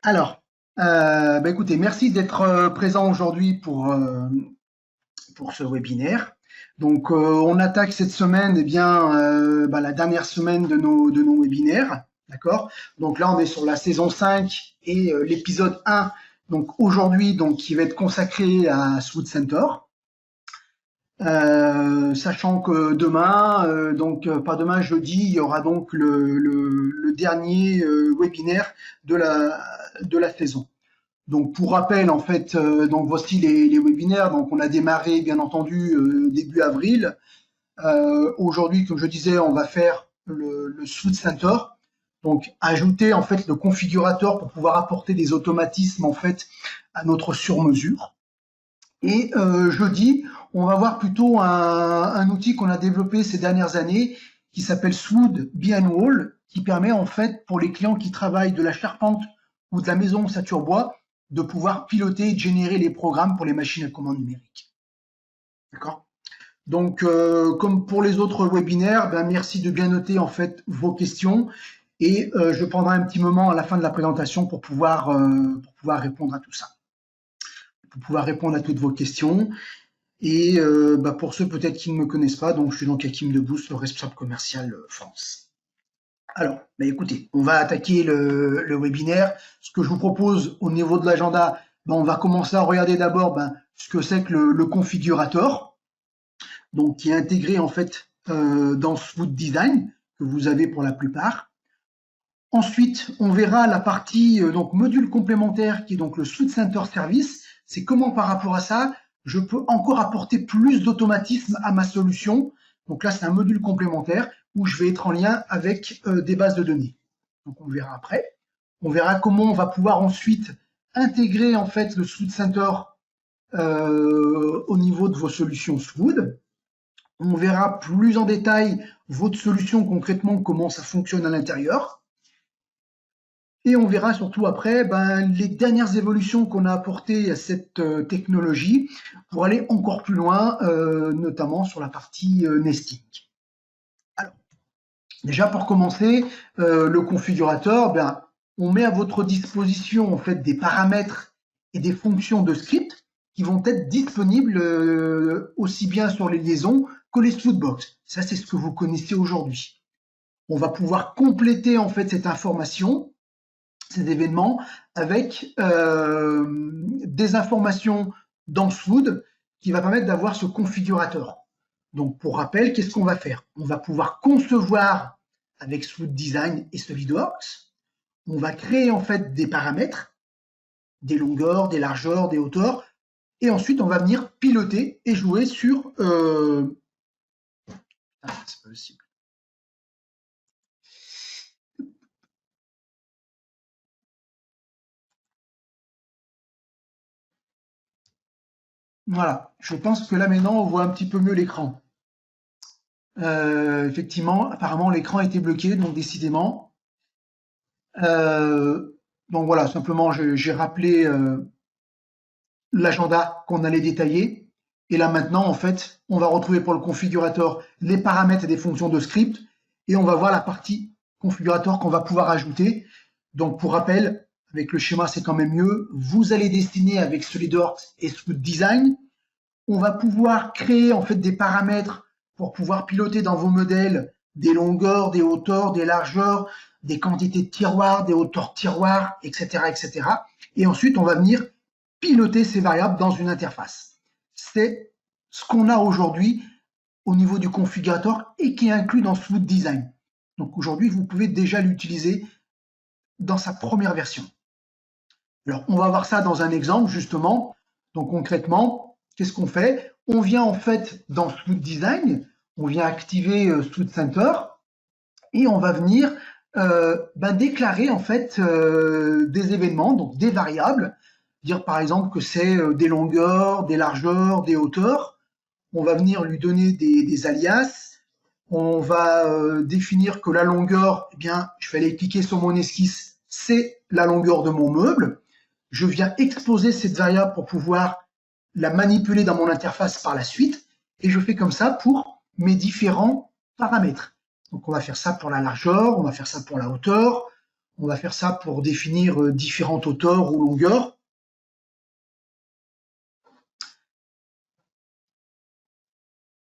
Alors, écoutez, merci d'être présent aujourd'hui pour ce webinaire. Donc, on attaque cette semaine, la dernière semaine de nos webinaires, d'accord? Donc là, on est sur la saison 5 et l'épisode 1, donc aujourd'hui, donc qui va être consacré à Swood Center. Sachant que demain, pas demain, jeudi, il y aura donc le dernier webinaire de la saison. Donc pour rappel, en fait, donc voici les webinaires. Donc on a démarré, bien entendu, début avril. Aujourd'hui, comme je disais, on va faire le Swood Center. Donc ajouter en fait le configurateur pour pouvoir apporter des automatismes en fait à notre sur-mesure. Et jeudi, on va voir plutôt un outil qu'on a développé ces dernières années qui s'appelle Swood Be Wall, qui permet en fait pour les clients qui travaillent de la charpente ou de la maison Saturbois de pouvoir piloter et générer les programmes pour les machines à commande numérique. D'accord. Donc, comme pour les autres webinaires, merci de bien noter en fait vos questions et je prendrai un petit moment à la fin de la présentation pour pouvoir répondre à tout ça, pour pouvoir répondre à toutes vos questions. Et pour ceux peut-être qui ne me connaissent pas, donc je suis donc Hakim Debous, le responsable commercial France. Alors, écoutez, on va attaquer le webinaire. Ce que je vous propose au niveau de l'agenda, on va commencer à regarder d'abord ce que c'est que le configurateur, donc qui est intégré en fait dans Swood Design que vous avez pour la plupart. Ensuite, on verra la partie donc module complémentaire qui est donc le Swood Center Service. C'est comment par rapport à ça, je peux encore apporter plus d'automatisme à ma solution. Donc là, c'est un module complémentaire où je vais être en lien avec des bases de données. Donc on verra après. On verra comment on va pouvoir ensuite intégrer en fait le Swood Center au niveau de vos solutions Swood. On verra plus en détail votre solution concrètement, comment ça fonctionne à l'intérieur. Et on verra surtout après les dernières évolutions qu'on a apportées à cette technologie pour aller encore plus loin, notamment sur la partie nesting. Alors, déjà pour commencer, le configurateur, on met à votre disposition en fait des paramètres et des fonctions de script qui vont être disponibles aussi bien sur les liaisons que les Swoodbox. Ça, c'est ce que vous connaissez aujourd'hui. On va pouvoir compléter en fait cette information, ces événements, avec des informations dans Swood qui va permettre d'avoir ce configurateur. Donc, pour rappel, qu'est-ce qu'on va faire? On va pouvoir concevoir avec Swood Design et SolidWorks. On va créer en fait des paramètres, des longueurs, des largeurs, des hauteurs, et ensuite on va venir piloter et jouer sur. C'est pas possible. Voilà, je pense que là maintenant on voit un petit peu mieux l'écran. Effectivement, apparemment l'écran était bloqué, donc décidément. Donc voilà, simplement j'ai rappelé l'agenda qu'on allait détailler. Et là maintenant, en fait, on va retrouver pour le configurateur les paramètres et des fonctions de script. Et on va voir la partie configurateur qu'on va pouvoir ajouter. Donc pour rappel, avec le schéma, c'est quand même mieux. Vous allez dessiner avec SolidWorks et Swood Design. On va pouvoir créer en fait des paramètres pour pouvoir piloter dans vos modèles des longueurs, des hauteurs, des largeurs, des quantités de tiroirs, des hauteurs de tiroirs, etc., etc. Et ensuite, on va venir piloter ces variables dans une interface. C'est ce qu'on a aujourd'hui au niveau du configurateur et qui est inclus dans Swood Design. Donc aujourd'hui, vous pouvez déjà l'utiliser dans sa première version. Alors, on va voir ça dans un exemple, justement. Donc concrètement, qu'est-ce qu'on fait? On vient en fait dans Swood Design, on vient activer Swood Center et on va venir déclarer en fait des événements, donc des variables, dire par exemple que c'est des longueurs, des largeurs, des hauteurs. On va venir lui donner des alias. On va définir que la longueur, je vais aller cliquer sur mon esquisse, c'est la longueur de mon meuble. Je viens exposer cette variable pour pouvoir la manipuler dans mon interface par la suite. Et je fais comme ça pour mes différents paramètres. Donc on va faire ça pour la largeur, on va faire ça pour la hauteur, On va faire ça pour définir différentes hauteurs ou longueurs.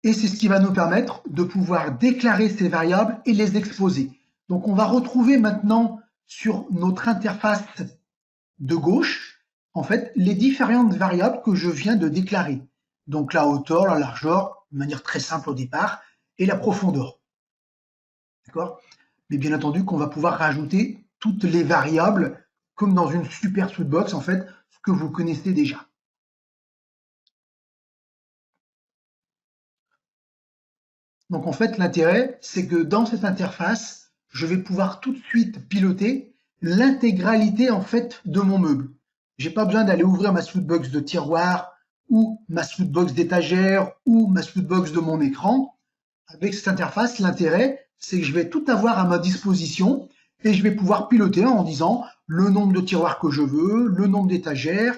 Et c'est ce qui va nous permettre de pouvoir déclarer ces variables et les exposer. Donc on va retrouver maintenant sur notre interface de gauche, en fait, les différentes variables que je viens de déclarer. Donc la hauteur, la largeur, de manière très simple au départ, et la profondeur. D'accord? Mais bien entendu qu'on va pouvoir rajouter toutes les variables comme dans une super Sweetbox, en fait, ce que vous connaissez déjà. Donc en fait, l'intérêt, c'est que dans cette interface, je vais pouvoir tout de suite piloter l'intégralité en fait de mon meuble. J'ai pas besoin d'aller ouvrir ma Sweetbox de tiroir ou ma Sweetbox d'étagère ou ma Sweetbox de mon écran. Avec cette interface, l'intérêt, c'est que je vais tout avoir à ma disposition et je vais pouvoir piloter en disant le nombre de tiroirs que je veux, le nombre d'étagères,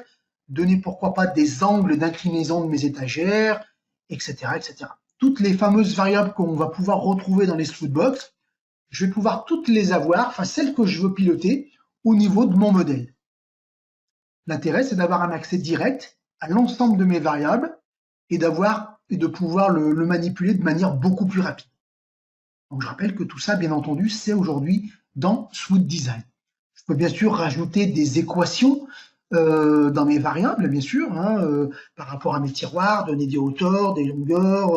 donner pourquoi pas des angles d'inclinaison de mes étagères, etc., etc. Toutes les fameuses variables qu'on va pouvoir retrouver dans les Sweetbox, je vais pouvoir toutes les avoir, enfin celles que je veux piloter, au niveau de mon modèle. L'intérêt, c'est d'avoir un accès direct à l'ensemble de mes variables et de pouvoir le manipuler de manière beaucoup plus rapide. Donc je rappelle que tout ça, bien entendu, c'est aujourd'hui dans SweetDesign. Je peux bien sûr rajouter des équations dans mes variables, bien sûr, par rapport à mes tiroirs, donner des hauteurs, des longueurs,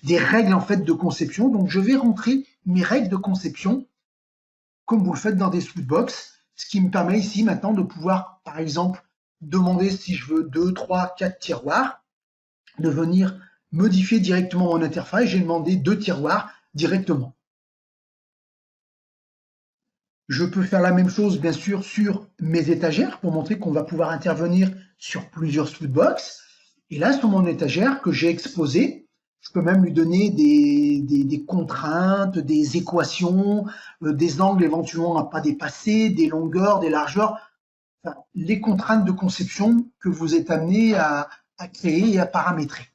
des règles en fait de conception. Donc je vais rentrer mes règles de conception comme vous le faites dans des Sweetbox, ce qui me permet ici maintenant de pouvoir, par exemple, demander si je veux 2, 3, 4 tiroirs, de venir modifier directement mon interface. J'ai demandé 2 tiroirs directement. Je peux faire la même chose, bien sûr, sur mes étagères pour montrer qu'on va pouvoir intervenir sur plusieurs Sweetbox. Et là, sur mon étagère que j'ai exposée, je peux même lui donner des contraintes, des équations, des angles éventuellement à pas dépasser, des longueurs, des largeurs, enfin, les contraintes de conception que vous êtes amené à créer et à paramétrer.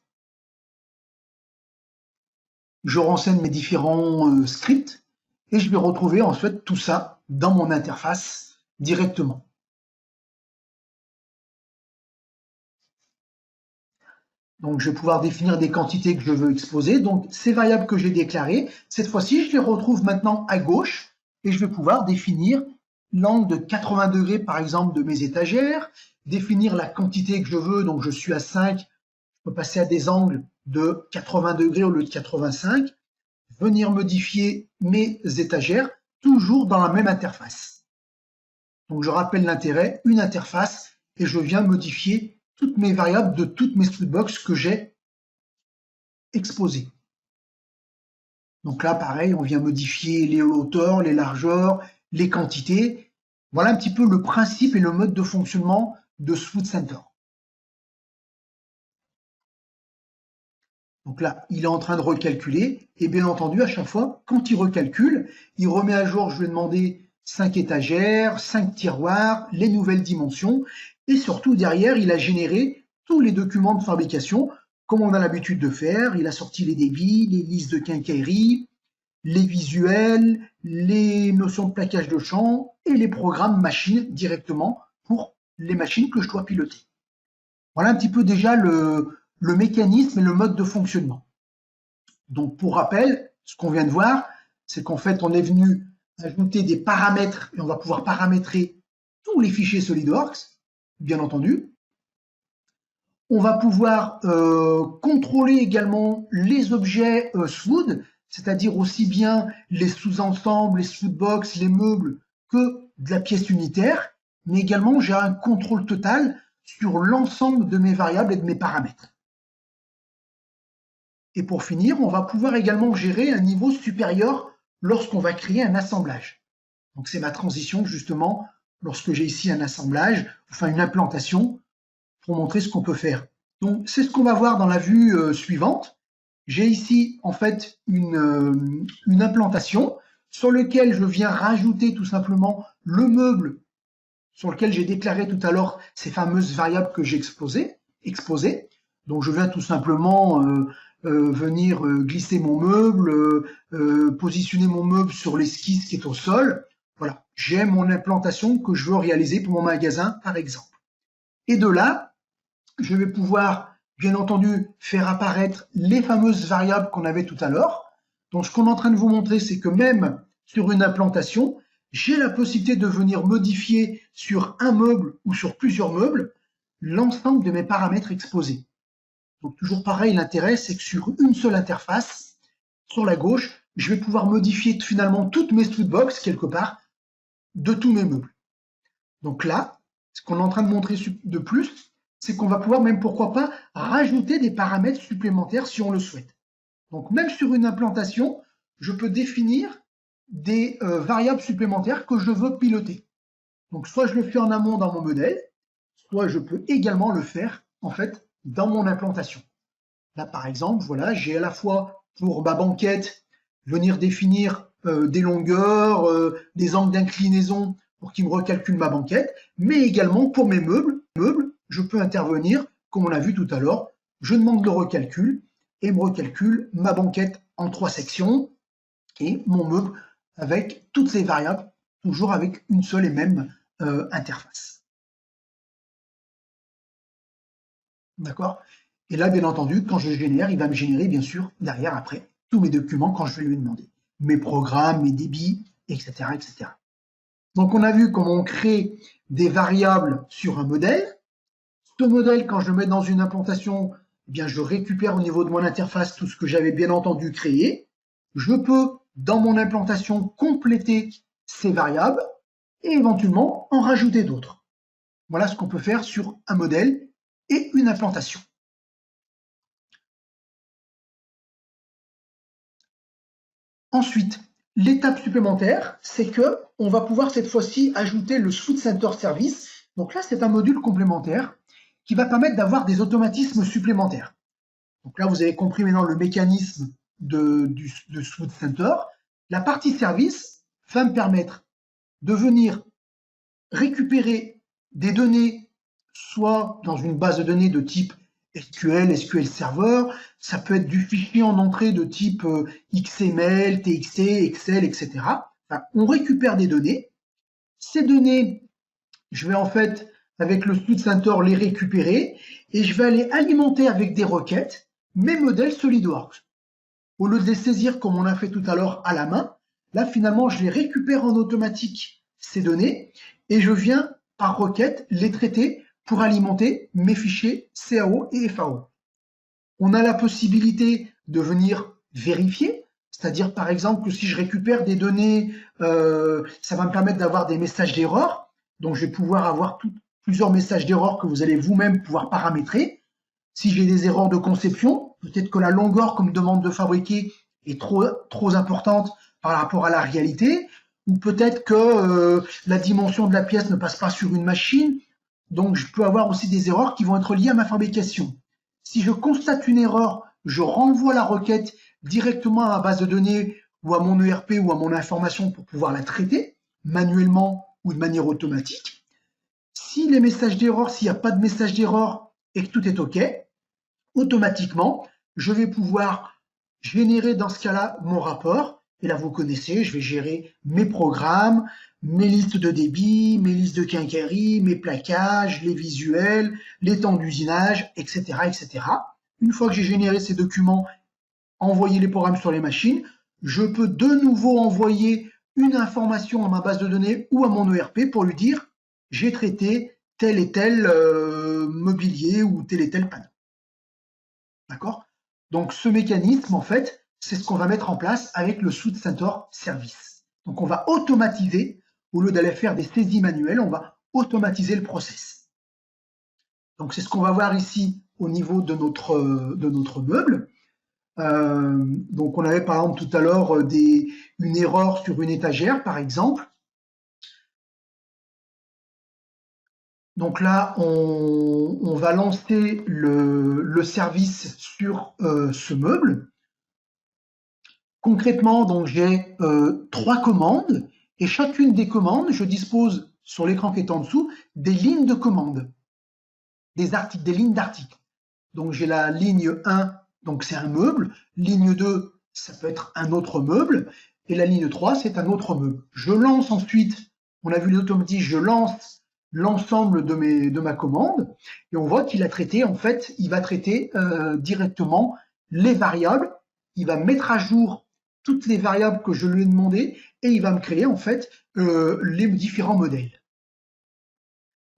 Je renseigne mes différents scripts et je vais retrouver en fait tout ça dans mon interface directement. Donc je vais pouvoir définir des quantités que je veux exposer. Donc ces variables que j'ai déclarées, cette fois-ci, je les retrouve maintenant à gauche et je vais pouvoir définir l'angle de 80 degrés par exemple de mes étagères, définir la quantité que je veux, donc je suis à 5, je peux passer à des angles de 80 degrés au lieu de 85, venir modifier mes étagères, toujours dans la même interface. Donc je rappelle l'intérêt, une interface, et je viens modifier toutes mes variables de toutes mes Sweetbox que j'ai exposées. Donc là, pareil, on vient modifier les hauteurs, les largeurs, les quantités. Voilà un petit peu le principe et le mode de fonctionnement de SweetCenter. Donc là, il est en train de recalculer, et bien entendu, à chaque fois, quand il recalcule, il remet à jour, je lui ai demandé 5 étagères, 5 tiroirs, les nouvelles dimensions, et surtout derrière, il a généré tous les documents de fabrication, comme on a l'habitude de faire. Il a sorti les débits, les listes de quincaillerie, les visuels, les notions de plaquage de champ, et les programmes machines directement pour les machines que je dois piloter. Voilà un petit peu déjà le mécanisme et le mode de fonctionnement. Donc pour rappel, ce qu'on vient de voir, c'est qu'en fait on est venu ajouter des paramètres et on va pouvoir paramétrer tous les fichiers SolidWorks, bien entendu. On va pouvoir contrôler également les objets SWOOD, c'est-à-dire aussi bien les sous-ensembles, les Sweetbox, les meubles, que de la pièce unitaire, mais également j'ai un contrôle total sur l'ensemble de mes variables et de mes paramètres. Et pour finir, on va pouvoir également gérer un niveau supérieur lorsqu'on va créer un assemblage. Donc c'est ma transition justement lorsque j'ai ici un assemblage, enfin une implantation, pour montrer ce qu'on peut faire. Donc c'est ce qu'on va voir dans la vue suivante. J'ai ici en fait une implantation sur laquelle je viens rajouter tout simplement le meuble sur lequel j'ai déclaré tout à l'heure ces fameuses variables que j'ai exposées. Donc je viens tout simplement venir glisser mon meuble, positionner mon meuble sur l'esquisse qui est au sol, Voilà, j'ai mon implantation que je veux réaliser pour mon magasin, par exemple. Et de là, je vais pouvoir, bien entendu, faire apparaître les fameuses variables qu'on avait tout à l'heure. Donc, ce qu'on est en train de vous montrer, c'est que même sur une implantation, j'ai la possibilité de venir modifier sur un meuble ou sur plusieurs meubles l'ensemble de mes paramètres exposés. Donc, toujours pareil, l'intérêt, c'est que sur une seule interface, sur la gauche, je vais pouvoir modifier finalement toutes mes Studbox, quelque part, de tous mes meubles. Donc là, ce qu'on est en train de montrer de plus, c'est qu'on va pouvoir même, pourquoi pas, rajouter des paramètres supplémentaires si on le souhaite. Donc même sur une implantation, je peux définir des variables supplémentaires que je veux piloter. Donc soit je le fais en amont dans mon modèle, soit je peux également le faire en fait dans mon implantation. Là par exemple, voilà, j'ai à la fois pour ma banquette venir définir des longueurs, des angles d'inclinaison pour qu'il me recalcule ma banquette, mais également pour mes meubles, je peux intervenir, comme on l'a vu tout à l'heure, je demande le recalcul et me recalcule ma banquette en 3 sections et mon meuble avec toutes ces variables, toujours avec une seule et même interface. D'accord? Et là, bien entendu, quand je génère, il va me générer, bien sûr, derrière, après, tous mes documents quand je vais lui demander. Mes programmes, mes débits, etc., etc. Donc, on a vu comment on crée des variables sur un modèle. Ce modèle, quand je le mets dans une implantation, eh bien, je récupère au niveau de mon interface tout ce que j'avais bien entendu créé. Je peux, dans mon implantation, compléter ces variables et éventuellement en rajouter d'autres. Voilà ce qu'on peut faire sur un modèle et une implantation. Ensuite, l'étape supplémentaire, c'est que on va pouvoir cette fois-ci ajouter le Suite Center Service. Donc là, c'est un module complémentaire qui va permettre d'avoir des automatismes supplémentaires. Donc là, vous avez compris maintenant le mécanisme de Suite Center. La partie service va me permettre de venir récupérer des données, soit dans une base de données de type SQL, SQL Server, ça peut être du fichier en entrée de type XML, TXT, Excel, etc. Enfin, on récupère des données. Ces données, je vais en fait, avec le Suite Center, les récupérer et je vais aller alimenter avec des requêtes mes modèles SolidWorks. Au lieu de les saisir comme on a fait tout à l'heure à la main, là finalement je les récupère en automatique ces données et je viens par requête les traiter pour alimenter mes fichiers CAO et FAO. On a la possibilité de venir vérifier, c'est-à-dire par exemple que si je récupère des données, ça va me permettre d'avoir des messages d'erreur, donc je vais pouvoir avoir plusieurs messages d'erreur que vous allez vous-même pouvoir paramétrer. Si j'ai des erreurs de conception, peut-être que la longueur qu'on me demande de fabriquer est trop importante par rapport à la réalité, ou peut-être que la dimension de la pièce ne passe pas sur une machine, donc je peux avoir aussi des erreurs qui vont être liées à ma fabrication. Si je constate une erreur, je renvoie la requête directement à ma base de données ou à mon ERP ou à mon information pour pouvoir la traiter manuellement ou de manière automatique. Si les messages d'erreur, s'il n'y a pas de message d'erreur et que tout est OK, automatiquement, je vais pouvoir générer dans ce cas-là mon rapport. Et là, vous connaissez, je vais gérer mes programmes, mes listes de débit, mes listes de quincaillerie, mes plaquages, les visuels, les temps d'usinage, etc., etc. Une fois que j'ai généré ces documents, envoyer les programmes sur les machines, je peux de nouveau envoyer une information à ma base de données ou à mon ERP pour lui dire j'ai traité tel et tel mobilier ou tel et tel panneau. D'accord? Donc ce mécanisme, en fait, c'est ce qu'on va mettre en place avec le Suite Center Service. Donc on va automatiser, au lieu d'aller faire des saisies manuelles, on va automatiser le process. Donc c'est ce qu'on va voir ici au niveau de notre meuble. Donc on avait par exemple tout à l'heure une erreur sur une étagère, par exemple. Donc là, on va lancer le service sur ce meuble. Concrètement, donc j'ai 3 commandes et chacune des commandes, je dispose sur l'écran qui est en dessous des lignes de commande, des lignes d'articles. Donc j'ai la ligne 1, donc c'est un meuble. Ligne 2, ça peut être un autre meuble. et la ligne 3, c'est un autre meuble. Je lance ensuite, on a vu l'automatique, je lance l'ensemble de ma commande, et on voit qu'il a traité, en fait, il va traiter directement les variables, il va mettre à jour toutes les variables que je lui ai demandé, et il va me créer, en fait, les différents modèles.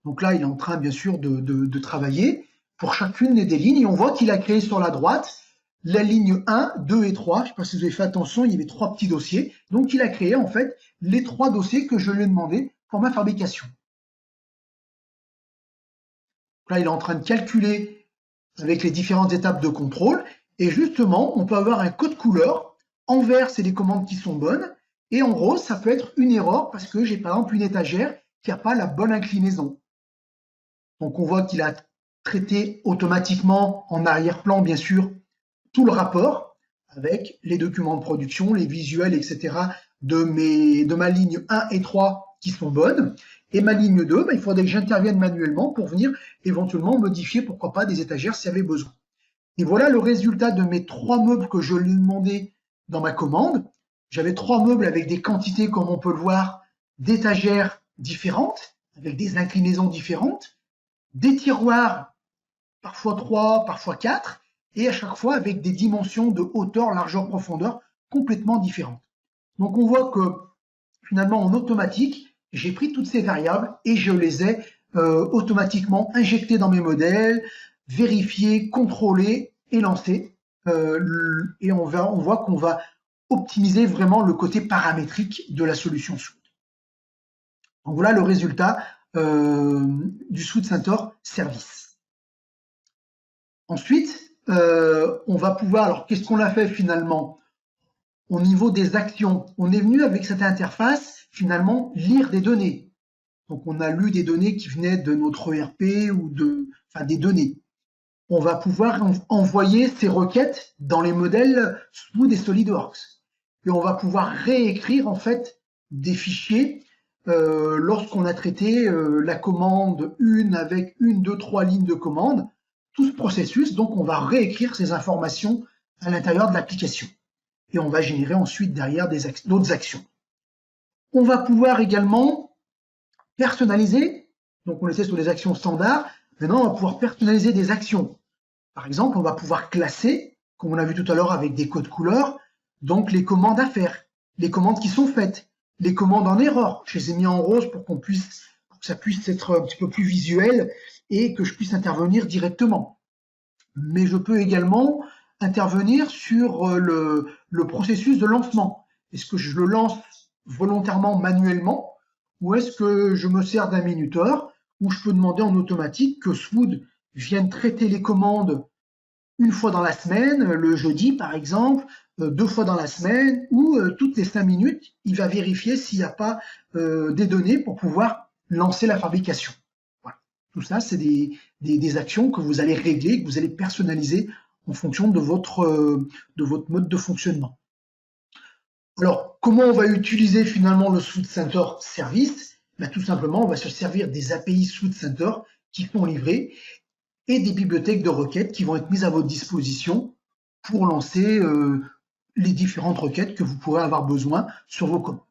Donc là, il est en train, bien sûr, de travailler pour chacune des lignes, et on voit qu'il a créé sur la droite la ligne 1, 2 et 3. Je ne sais pas si vous avez fait attention, il y avait 3 petits dossiers. Donc, il a créé, en fait, les 3 dossiers que je lui ai demandé pour ma fabrication. Là, il est en train de calculer avec les différentes étapes de contrôle. Et justement, on peut avoir un code couleur. En vert, c'est les commandes qui sont bonnes. Et en rose, ça peut être une erreur parce que j'ai par exemple une étagère qui n'a pas la bonne inclinaison. Donc, on voit qu'il a traité automatiquement en arrière-plan, bien sûr, tout le rapport avec les documents de production, les visuels, etc. de ma ligne 1 et 3 qui sont bonnes. Et ma ligne 2, il faudrait que j'intervienne manuellement pour venir éventuellement modifier, pourquoi pas, des étagères s'il y avait besoin. Et voilà le résultat de mes 3 meubles que je lui ai demandé dans ma commande. J'avais 3 meubles avec des quantités, comme on peut le voir, d'étagères différentes, avec des inclinaisons différentes, des tiroirs, parfois 3, parfois 4, et à chaque fois avec des dimensions de hauteur, largeur, profondeur complètement différentes. Donc on voit que finalement en automatique, j'ai pris toutes ces variables et je les ai automatiquement injectées dans mes modèles, vérifiées, contrôlées et lancées. Et on voit qu'on va optimiser vraiment le côté paramétrique de la solution Suite. Donc voilà le résultat du Suite Centaur Service. Ensuite, on va pouvoir, alors qu'est-ce qu'on a fait finalement au niveau des actions? On est venu avec cette interface finalement lire des données. Donc on a lu des données qui venaient de notre ERP ou des données. On va pouvoir envoyer ces requêtes dans les modèles Smooth et SolidWorks. Et on va pouvoir réécrire en fait des fichiers lorsqu'on a traité la commande 1 avec 1, 2, 3 lignes de commande. Tout ce processus, donc on va réécrire ces informations à l'intérieur de l'application. Et on va générer ensuite derrière d'autres actions. On va pouvoir également personnaliser, donc on était sur les actions standards, maintenant on va pouvoir personnaliser des actions. Par exemple, on va pouvoir classer, comme on a vu tout à l'heure avec des codes couleurs, donc les commandes à faire, les commandes qui sont faites, les commandes en erreur. Je les ai mis en rose pour que ça puisse être un petit peu plus visuel et que je puisse intervenir directement. Mais je peux également intervenir sur le processus de lancement. Est-ce que je le lance volontairement manuellement ou est-ce que je me sers d'un minuteur où je peux demander en automatique que Swood vienne traiter les commandes une fois dans la semaine, le jeudi par exemple, 2 fois dans la semaine ou toutes les 5 minutes, il va vérifier s'il n'y a pas des données pour pouvoir lancer la fabrication. Voilà. Tout ça, c'est des actions que vous allez régler, que vous allez personnaliser en fonction de votre mode de fonctionnement. Alors, comment on va utiliser finalement le Suite Centaur Service? Tout simplement, on va se servir des API Suite Centaur qui sont livrées et des bibliothèques de requêtes qui vont être mises à votre disposition pour lancer les différentes requêtes que vous pourrez avoir besoin sur vos commandes.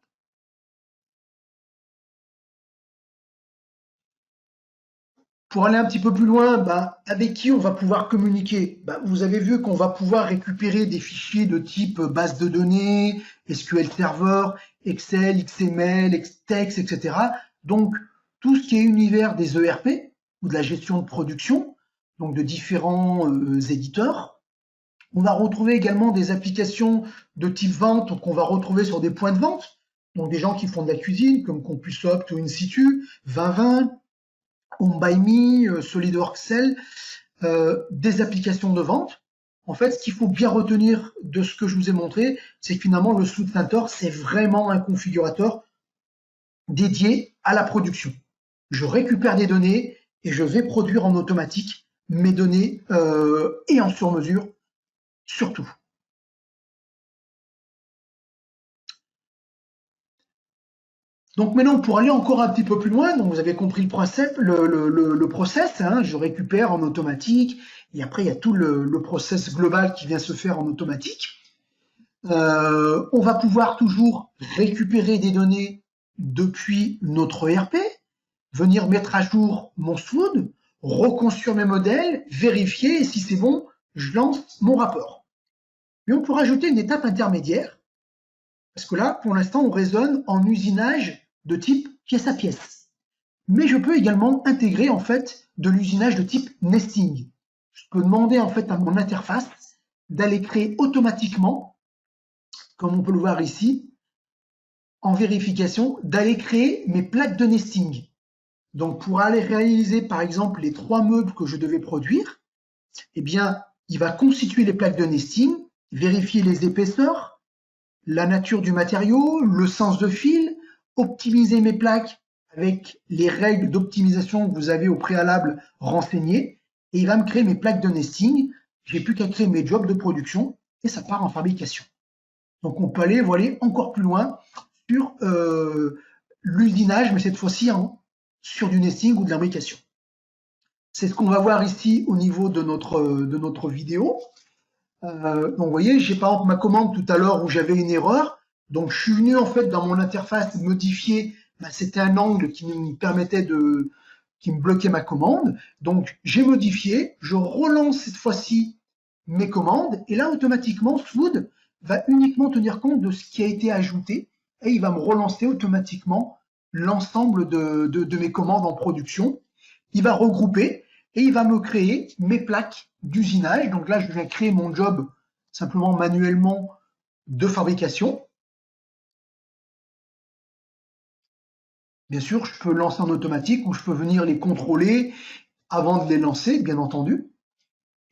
Pour aller un petit peu plus loin, avec qui on va pouvoir communiquer? Vous avez vu qu'on va pouvoir récupérer des fichiers de type base de données, SQL Server, Excel, XML, Text, etc. Donc, tout ce qui est univers des ERP ou de la gestion de production, donc de différents éditeurs. On va retrouver également des applications de type vente qu'on va retrouver sur des points de vente, donc des gens qui font de la cuisine, comme CompuSoft ou InSitu, 2020, Home by Me, SolidWorks Cell, des applications de vente. En fait, ce qu'il faut bien retenir de ce que je vous ai montré, c'est que finalement, le Suite Centaur, c'est vraiment un configurateur dédié à la production. Je récupère des données et je vais produire en automatique mes données et en sur-mesure, surtout. Donc maintenant, pour aller encore un petit peu plus loin, donc vous avez compris le process, je récupère en automatique, et après il y a tout le process global qui vient se faire en automatique. On va pouvoir toujours récupérer des données depuis notre ERP, venir mettre à jour mon SWOOD, reconstruire mes modèles, vérifier et si c'est bon, je lance mon rapport. Mais on peut rajouter une étape intermédiaire, parce que là, pour l'instant, on raisonne en usinage de type pièce à pièce. Mais je peux également intégrer en fait de l'usinage de type nesting. Je peux demander en fait à mon interface d'aller créer automatiquement, comme on peut le voir ici, en vérification, d'aller créer mes plaques de nesting. Donc pour aller réaliser par exemple les 3 meubles que je devais produire, eh bien, il va constituer les plaques de nesting, vérifier les épaisseurs, la nature du matériau, le sens de fil, optimiser mes plaques avec les règles d'optimisation que vous avez au préalable renseignées, et il va me créer mes plaques de nesting. J'ai plus qu'à créer mes jobs de production et ça part en fabrication. Donc on peut aller voilà, encore plus loin sur l'usinage, mais cette fois-ci sur du nesting ou de l'imbrication. C'est ce qu'on va voir ici au niveau de notre vidéo. Donc vous voyez, j'ai par exemple ma commande tout à l'heure où j'avais une erreur. Donc je suis venu en fait dans mon interface modifier, c'était un angle qui me permettait qui me bloquait ma commande. Donc j'ai modifié, je relance cette fois-ci mes commandes et là automatiquement SWOOD va uniquement tenir compte de ce qui a été ajouté et il va me relancer automatiquement l'ensemble de mes commandes en production. Il va regrouper et il va me créer mes plaques d'usinage. Donc là, je vais créer mon job simplement manuellement de fabrication. Bien sûr, je peux lancer en automatique ou je peux venir les contrôler avant de les lancer, bien entendu.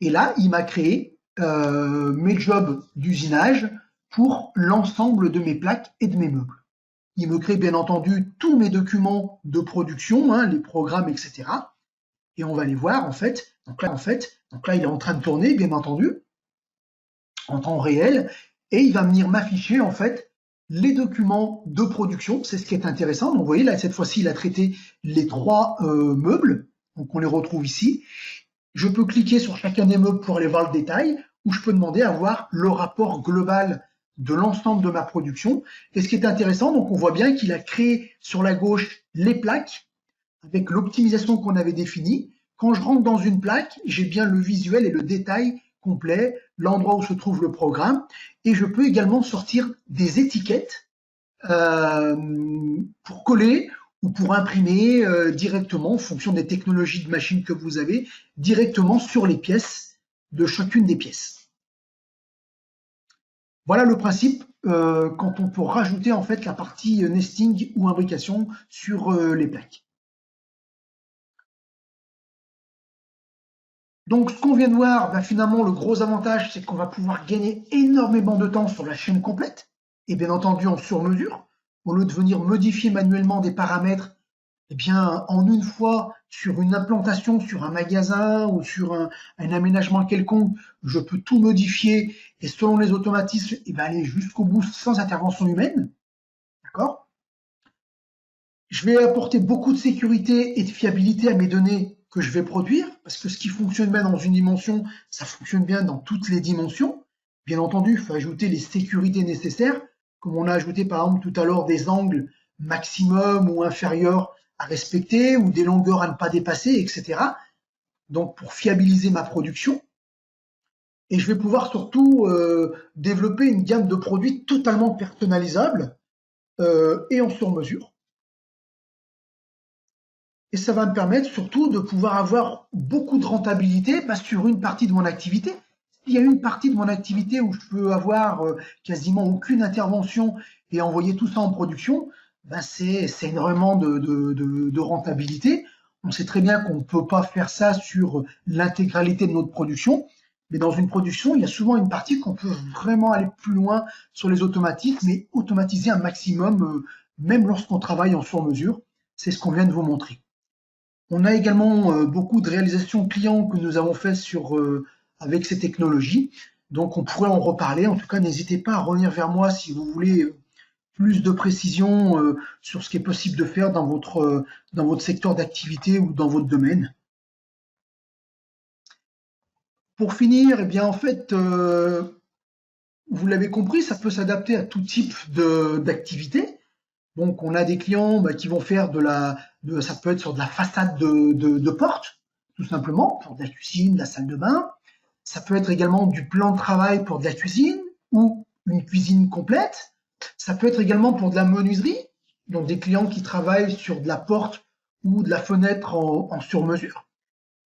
Et là, il m'a créé mes jobs d'usinage pour l'ensemble de mes plaques et de mes meubles. Il me crée bien entendu tous mes documents de production, les programmes, etc. Et on va les voir en fait. Donc là, il est en train de tourner, bien entendu, en temps réel, et il va venir m'afficher en fait les documents de production. C'est ce qui est intéressant. Donc vous voyez là, cette fois-ci, il a traité les 3 meubles. Donc on les retrouve ici. Je peux cliquer sur chacun des meubles pour aller voir le détail, ou je peux demander à voir le rapport global de l'ensemble de ma production. Et ce qui est intéressant, donc on voit bien qu'il a créé sur la gauche les plaques avec l'optimisation qu'on avait définie. Quand je rentre dans une plaque, j'ai bien le visuel et le détail complet, l'endroit où se trouve le programme, et je peux également sortir des étiquettes pour coller ou pour imprimer directement, en fonction des technologies de machine que vous avez, directement sur les pièces de chacune des pièces. Voilà le principe quand on peut rajouter en fait la partie nesting ou imbrication sur les plaques. Donc ce qu'on vient de voir, finalement le gros avantage c'est qu'on va pouvoir gagner énormément de temps sur la chaîne complète et bien entendu en sur-mesure. Au lieu de venir modifier manuellement des paramètres, eh bien en une fois sur une implantation, sur un magasin ou sur un aménagement quelconque, je peux tout modifier et selon les automatismes, aller jusqu'au bout sans intervention humaine. D'accord ? Je vais apporter beaucoup de sécurité et de fiabilité à mes données que je vais produire, parce que ce qui fonctionne bien dans une dimension, ça fonctionne bien dans toutes les dimensions. Bien entendu, il faut ajouter les sécurités nécessaires, comme on a ajouté par exemple tout à l'heure des angles maximum ou inférieurs à respecter, ou des longueurs à ne pas dépasser, etc. Donc pour fiabiliser ma production. Et je vais pouvoir surtout développer une gamme de produits totalement personnalisables et en sur-mesure. Et ça va me permettre surtout de pouvoir avoir beaucoup de rentabilité sur une partie de mon activité. S'il y a une partie de mon activité où je peux avoir quasiment aucune intervention et envoyer tout ça en production, c'est énormément de rentabilité. On sait très bien qu'on ne peut pas faire ça sur l'intégralité de notre production, mais dans une production, il y a souvent une partie qu'on peut vraiment aller plus loin sur les automatismes et automatiser un maximum, même lorsqu'on travaille en sur-mesure. C'est ce qu'on vient de vous montrer. On a également beaucoup de réalisations clients que nous avons fait avec ces technologies, donc on pourrait en reparler. En tout cas, n'hésitez pas à revenir vers moi si vous voulez plus de précision sur ce qui est possible de faire dans votre secteur d'activité ou dans votre domaine. Pour finir, en fait, vous l'avez compris, ça peut s'adapter à tout type d'activité. Donc, on a des clients qui vont faire ça peut être sur de la façade de porte, tout simplement, pour de la cuisine, de la salle de bain. Ça peut être également du plan de travail pour de la cuisine ou une cuisine complète. Ça peut être également pour de la menuiserie, donc des clients qui travaillent sur de la porte ou de la fenêtre en sur-mesure.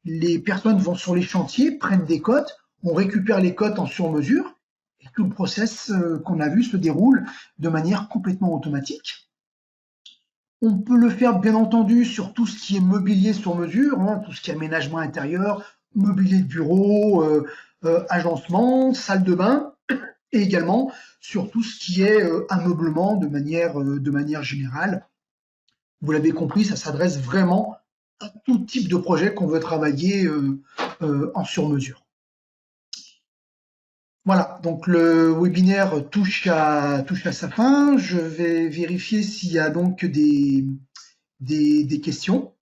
Les personnes vont sur les chantiers, prennent des cotes, on récupère les cotes en sur-mesure et tout le process qu'on a vu se déroule de manière complètement automatique. On peut le faire bien entendu sur tout ce qui est mobilier sur mesure, hein, tout ce qui est aménagement intérieur, mobilier de bureau, agencement, salle de bain, et également sur tout ce qui est ameublement de manière générale. Vous l'avez compris, ça s'adresse vraiment à tout type de projet qu'on veut travailler en sur-mesure. Voilà, donc le webinaire touche à sa fin. Je vais vérifier s'il y a donc des questions.